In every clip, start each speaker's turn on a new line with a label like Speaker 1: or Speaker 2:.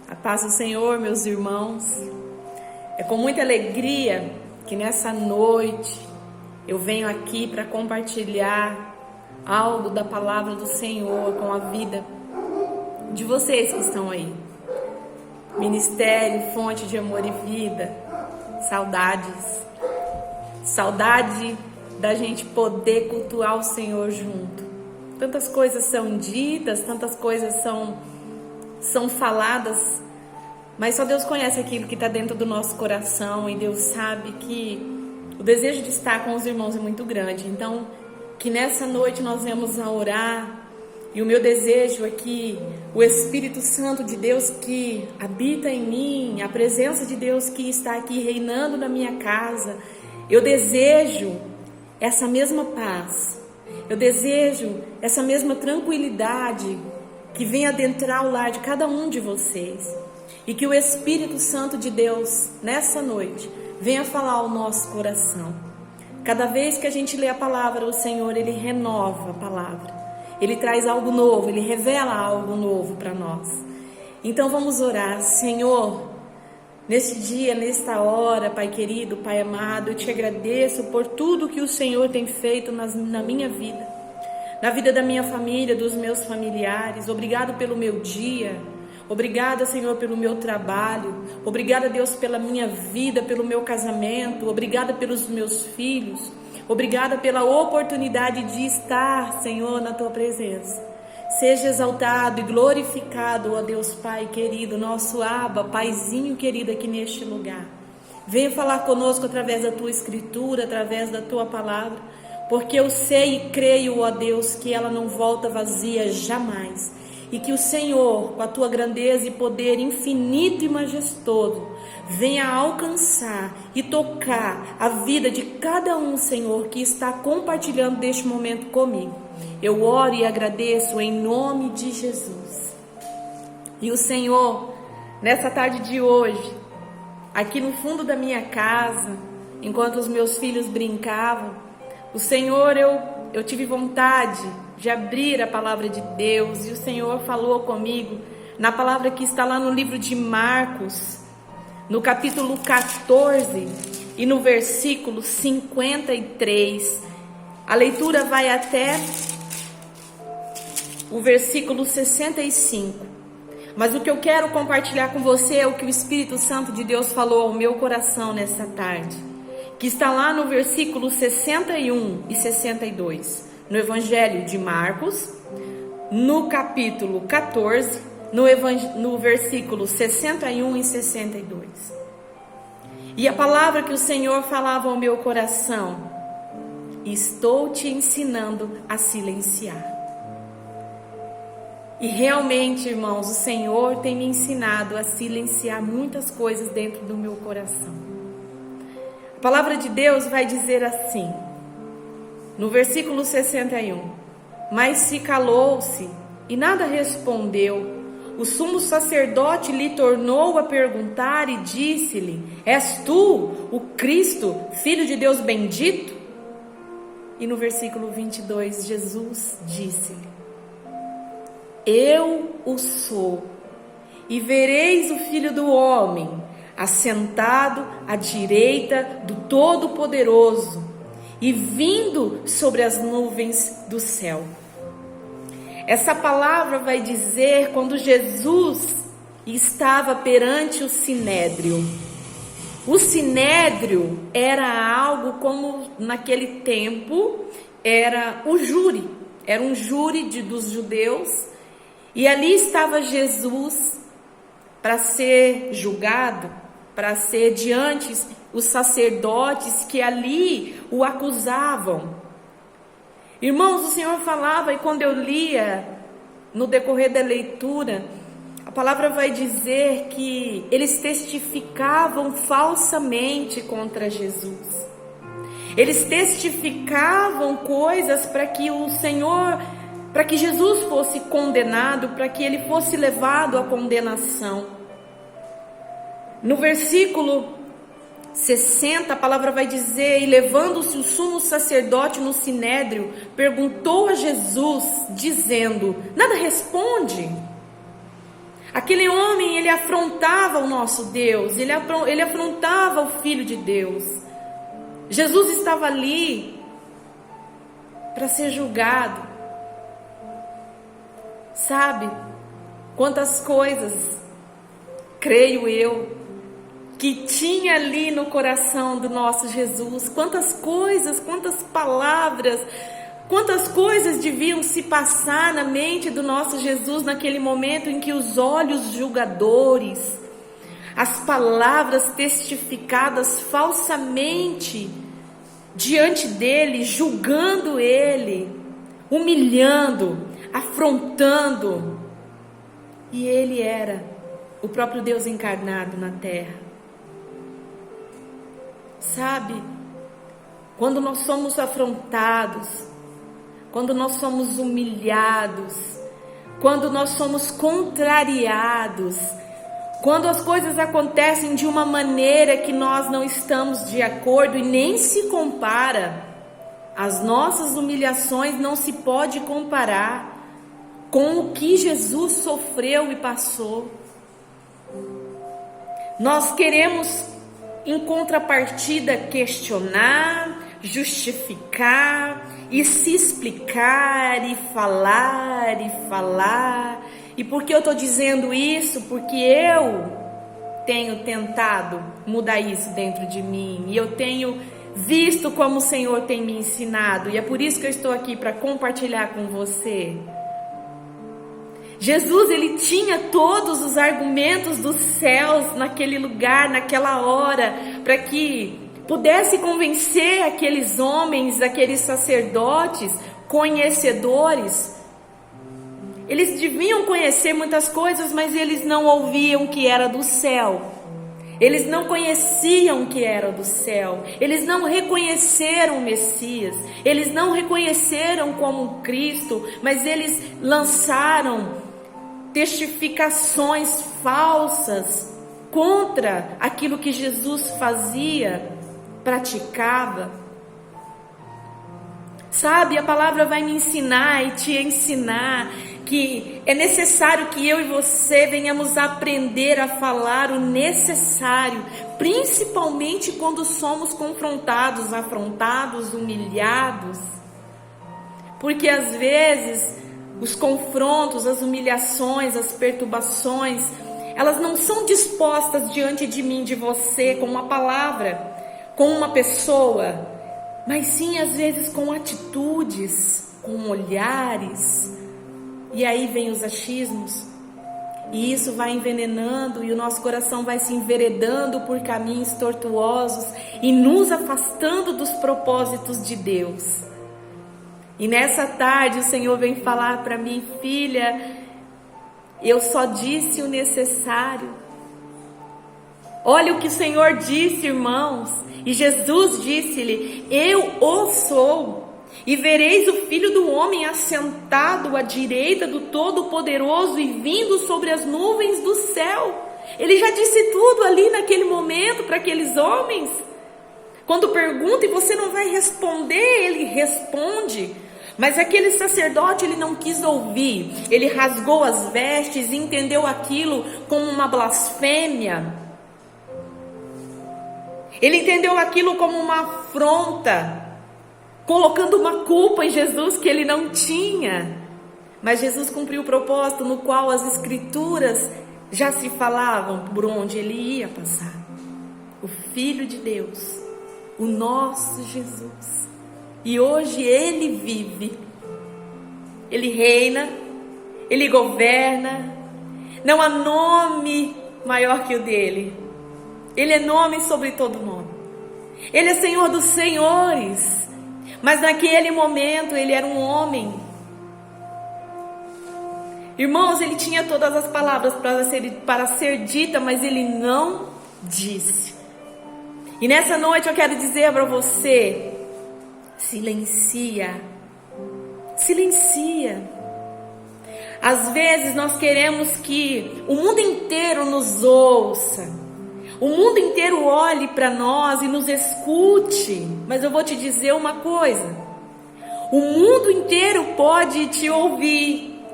Speaker 1: A paz do Senhor, meus irmãos. É com muita alegria que nessa noite eu venho aqui para compartilhar algo da palavra do Senhor com a vida de vocês que estão aí. Ministério, fonte de amor e vida. Saudades. Saudade da gente poder cultuar o Senhor junto. Tantas coisas são ditas, tantas coisas são faladas, mas só Deus conhece aquilo que está dentro do nosso coração, e Deus sabe que o desejo de estar com os irmãos é muito grande. Então, que nessa noite nós venhamos a orar, e o meu desejo é que o Espírito Santo de Deus que habita em mim, a presença de Deus que está aqui reinando na minha casa, eu desejo essa mesma paz, eu desejo essa mesma tranquilidade que venha adentrar o lar de cada um de vocês, e que o Espírito Santo de Deus nessa noite venha falar ao nosso coração. Cada vez que a gente lê a palavra, o Senhor, Ele renova a palavra, Ele traz algo novo, Ele revela algo novo para nós. Então vamos orar. Senhor, neste dia, nesta hora, Pai querido, Pai amado, eu te agradeço por tudo que o Senhor tem feito na minha vida, na vida da minha família, dos meus familiares. Obrigado pelo meu dia, obrigada, Senhor, pelo meu trabalho, obrigada, Deus, pela minha vida, pelo meu casamento, obrigada pelos meus filhos, obrigada pela oportunidade de estar, Senhor, na Tua presença. Seja exaltado e glorificado, ó Deus Pai querido, nosso Abba, Paizinho querido aqui neste lugar. Venha falar conosco através da Tua Escritura, através da Tua Palavra, porque eu sei e creio, ó Deus, que ela não volta vazia jamais, e que o Senhor, com a Tua grandeza e poder infinito e majestoso, venha alcançar e tocar a vida de cada um, Senhor, que está compartilhando deste momento comigo. Eu oro e agradeço em nome de Jesus. E o Senhor, nessa tarde de hoje, aqui no fundo da minha casa, enquanto os meus filhos brincavam, o Senhor, eu tive vontade de abrir a palavra de Deus, e o Senhor falou comigo na palavra que está lá no livro de Marcos, no capítulo 14 e no versículo 53. A leitura vai até o versículo 65. Mas o que eu quero compartilhar com você é o que o Espírito Santo de Deus falou ao meu coração nessa tarde, que está lá no versículo 61 e 62, no Evangelho de Marcos, no capítulo 14, no versículo 61 e 62. E a palavra que o Senhor falava ao meu coração: estou te ensinando a silenciar. E realmente, irmãos, o Senhor tem me ensinado a silenciar muitas coisas dentro do meu coração. A palavra de Deus vai dizer assim, no versículo 61, mas se calou-se e nada respondeu. O sumo sacerdote lhe tornou a perguntar e disse-lhe: és tu o Cristo, Filho de Deus bendito? E no versículo 22, Jesus disse-lhe: eu o sou, e vereis o Filho do Homem assentado à direita do Todo-Poderoso e vindo sobre as nuvens do céu. Essa palavra vai dizer quando Jesus estava perante o Sinédrio. O Sinédrio era algo como naquele tempo era o júri, era um júri dos judeus, e ali estava Jesus para ser julgado, para ser diante os sacerdotes que ali o acusavam. Irmãos, o Senhor falava, e quando eu lia no decorrer da leitura, a palavra vai dizer que eles testificavam falsamente contra Jesus. Eles testificavam coisas para que o Senhor, para que Jesus fosse condenado, para que ele fosse levado à condenação. No versículo 60, a palavra vai dizer: e levando-se o sumo sacerdote no sinédrio, perguntou a Jesus, dizendo: nada responde? Aquele homem, ele afrontava o nosso Deus, ele afrontava o Filho de Deus. Jesus estava ali para ser julgado. Sabe quantas coisas, creio eu, que tinha ali no coração do nosso Jesus, quantas coisas, quantas palavras, quantas coisas deviam se passar na mente do nosso Jesus naquele momento em que os olhos julgadores, as palavras testificadas falsamente diante dele, julgando ele, humilhando, afrontando, e ele era o próprio Deus encarnado na terra. Sabe, quando nós somos afrontados, quando nós somos humilhados, quando nós somos contrariados, quando as coisas acontecem de uma maneira que nós não estamos de acordo e nem se compara, as nossas humilhações não se pode comparar com o que Jesus sofreu e passou. Nós queremos, em contrapartida, questionar, justificar e se explicar e falar e falar. E por que eu estou dizendo isso? Porque eu tenho tentado mudar isso dentro de mim e eu tenho visto como o Senhor tem me ensinado, e é por isso que eu estou aqui para compartilhar com você. Jesus, ele tinha todos os argumentos dos céus naquele lugar, naquela hora, para que pudesse convencer aqueles homens, aqueles sacerdotes, conhecedores. Eles deviam conhecer muitas coisas, mas eles não ouviam que era do céu. Eles não conheciam que era do céu. Eles não reconheceram o Messias. Eles não reconheceram como Cristo, mas eles lançaram testificações falsas contra aquilo que Jesus fazia, praticava. Sabe, a palavra vai me ensinar e te ensinar que é necessário que eu e você venhamos aprender a falar o necessário, principalmente quando somos confrontados, afrontados, humilhados. Porque às vezes os confrontos, as humilhações, as perturbações, elas não são dispostas diante de mim, de você, com uma palavra, com uma pessoa, mas sim às vezes com atitudes, com olhares. E aí vem os achismos, e isso vai envenenando, e o nosso coração vai se enveredando por caminhos tortuosos e nos afastando dos propósitos de Deus. E nessa tarde o Senhor vem falar para mim: filha, eu só disse o necessário. Olha o que o Senhor disse, irmãos, e Jesus disse-lhe: eu o sou. E vereis o Filho do Homem assentado à direita do Todo-Poderoso e vindo sobre as nuvens do céu. Ele já disse tudo ali naquele momento para aqueles homens. Quando pergunta e você não vai responder, ele responde. Mas aquele sacerdote, ele não quis ouvir. Ele rasgou as vestes e entendeu aquilo como uma blasfêmia. Ele entendeu aquilo como uma afronta, colocando uma culpa em Jesus que ele não tinha. Mas Jesus cumpriu o propósito no qual as escrituras já se falavam por onde ele ia passar. O Filho de Deus, o nosso Jesus. E hoje ele vive, ele reina, ele governa. Não há nome maior que o dele. Ele é nome sobre todo nome. Ele é Senhor dos senhores. Mas naquele momento ele era um homem. Irmãos, ele tinha todas as palavras para ser dita, mas ele não disse. E nessa noite eu quero dizer para você: silencia. Silencia. Às vezes nós queremos que o mundo inteiro nos ouça, o mundo inteiro olhe para nós e nos escute. Mas eu vou te dizer uma coisa: o mundo inteiro pode te ouvir,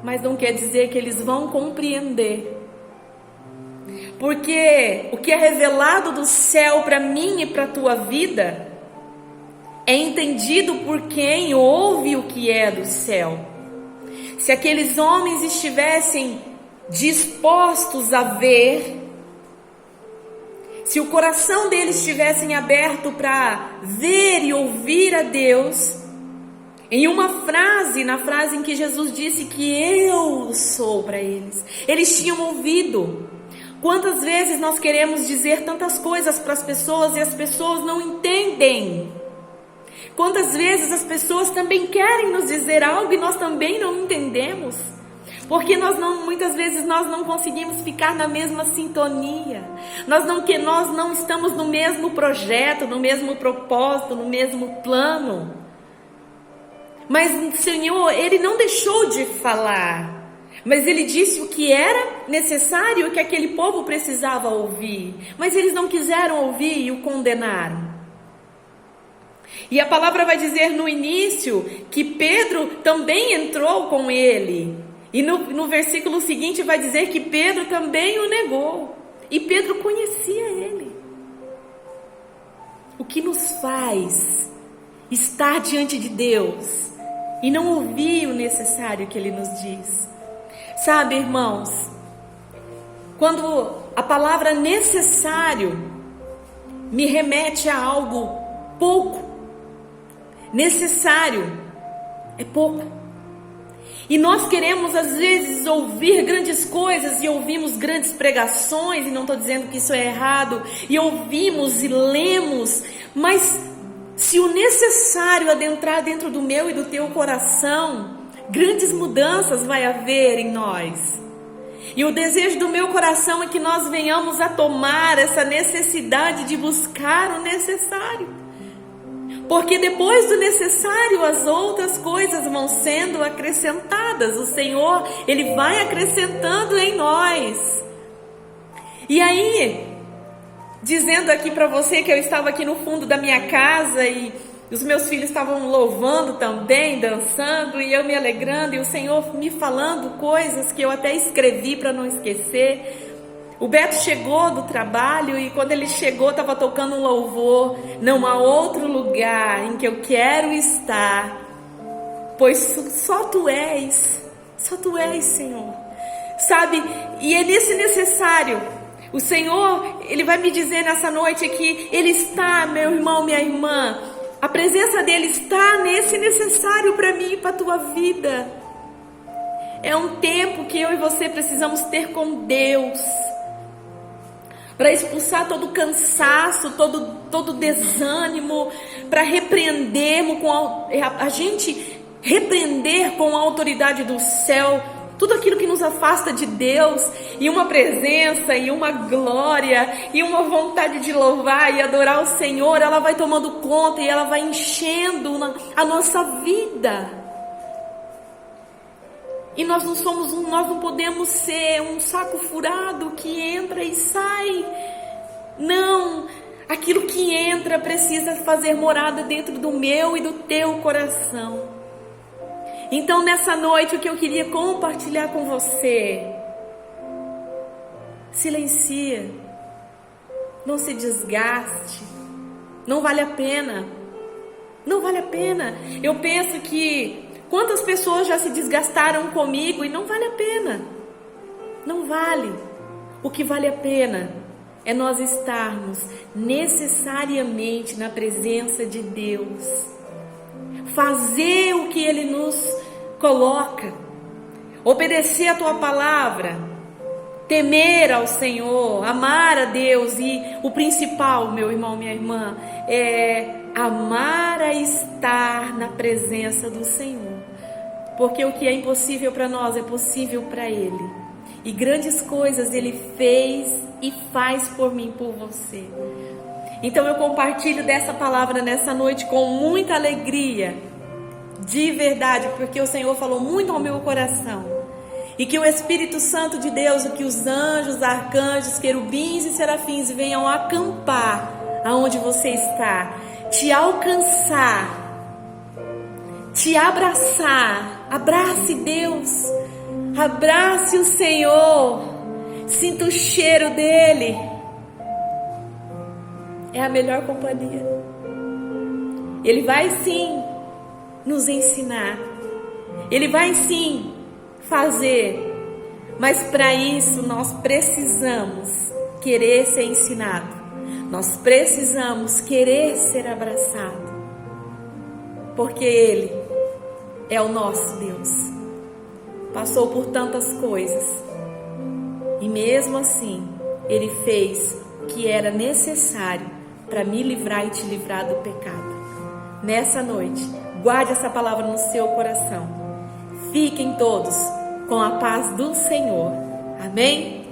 Speaker 1: mas não quer dizer que eles vão compreender. Porque o que é revelado do céu para mim e para a tua vida é entendido por quem ouve o que é do céu. Se aqueles homens estivessem dispostos a ver, se o coração deles estivessem aberto para ver e ouvir a Deus, em uma frase, na frase em que Jesus disse que eu sou para eles, eles tinham ouvido. Quantas vezes nós queremos dizer tantas coisas para as pessoas e as pessoas não entendem? Quantas vezes as pessoas também querem nos dizer algo e nós também não entendemos? Porque muitas vezes nós não conseguimos ficar na mesma sintonia. Nós não estamos no mesmo projeto, no mesmo propósito, no mesmo plano. Mas o Senhor, Ele não deixou de falar. Mas Ele disse o que era necessário, o que aquele povo precisava ouvir. Mas eles não quiseram ouvir e o condenaram. E a palavra vai dizer no início que Pedro também entrou com ele. E no versículo seguinte vai dizer que Pedro também o negou. E Pedro conhecia ele. O que nos faz estar diante de Deus e não ouvir o necessário que Ele nos diz? Sabe, irmãos, quando a palavra necessário me remete a algo pouco, necessário é pouco. E nós queremos às vezes ouvir grandes coisas e ouvimos grandes pregações, e não estou dizendo que isso é errado, e ouvimos e lemos, mas se o necessário adentrar dentro do meu e do teu coração, grandes mudanças vai haver em nós. E o desejo do meu coração é que nós venhamos a tomar essa necessidade de buscar o necessário. Porque depois do necessário, as outras coisas vão sendo acrescentadas. O Senhor, Ele vai acrescentando em nós. E aí, dizendo aqui para você que eu estava aqui no fundo da minha casa e os meus filhos estavam louvando também, dançando, e eu me alegrando, e o Senhor me falando coisas que eu até escrevi para não esquecer. O Beto chegou do trabalho e quando ele chegou estava tocando um louvor. Não há outro lugar em que eu quero estar, pois só Tu és, Senhor. Sabe, e é nesse necessário. O Senhor, Ele vai me dizer nessa noite que Ele está, meu irmão, minha irmã, a presença dEle está nesse necessário para mim e para a tua vida. É um tempo que eu e você precisamos ter com Deus, para expulsar todo cansaço, todo desânimo, para repreendermos a gente repreender com a autoridade do céu tudo aquilo que nos afasta de Deus, e uma presença, e uma glória, e uma vontade de louvar e adorar o Senhor, ela vai tomando conta e ela vai enchendo a nossa vida. E nós não podemos ser um saco furado que entra e sai. Não, aquilo que entra precisa fazer morada dentro do meu e do teu coração. Então nessa noite o que eu queria compartilhar com você: silencia, não se desgaste, não vale a pena, não vale a pena. Eu penso que quantas pessoas já se desgastaram comigo e não vale a pena, não vale. O que vale a pena é nós estarmos necessariamente na presença de Deus, fazer o que Ele nos coloca, obedecer a Tua palavra, temer ao Senhor, amar a Deus. E o principal, meu irmão, minha irmã, é amar a estar na presença do Senhor. Porque o que é impossível para nós é possível para Ele. E grandes coisas Ele fez e faz por mim, por você. Então eu compartilho dessa palavra nessa noite com muita alegria, de verdade, porque o Senhor falou muito ao meu coração. E que o Espírito Santo de Deus, que os anjos, arcanjos, querubins e serafins venham acampar aonde você está, te alcançar, te abraçar. Abrace Deus, Abrace o Senhor, sinta o cheiro dele. É a melhor companhia. Ele vai sim nos ensinar. Ele vai sim fazer. Mas para isso nós precisamos querer ser ensinado. Nós precisamos querer ser abraçado. Porque Ele é o nosso Deus. Passou por tantas coisas. E mesmo assim, Ele fez o que era necessário para me livrar e te livrar do pecado. Nessa noite, guarde essa palavra no seu coração. Fiquem todos com a paz do Senhor. Amém?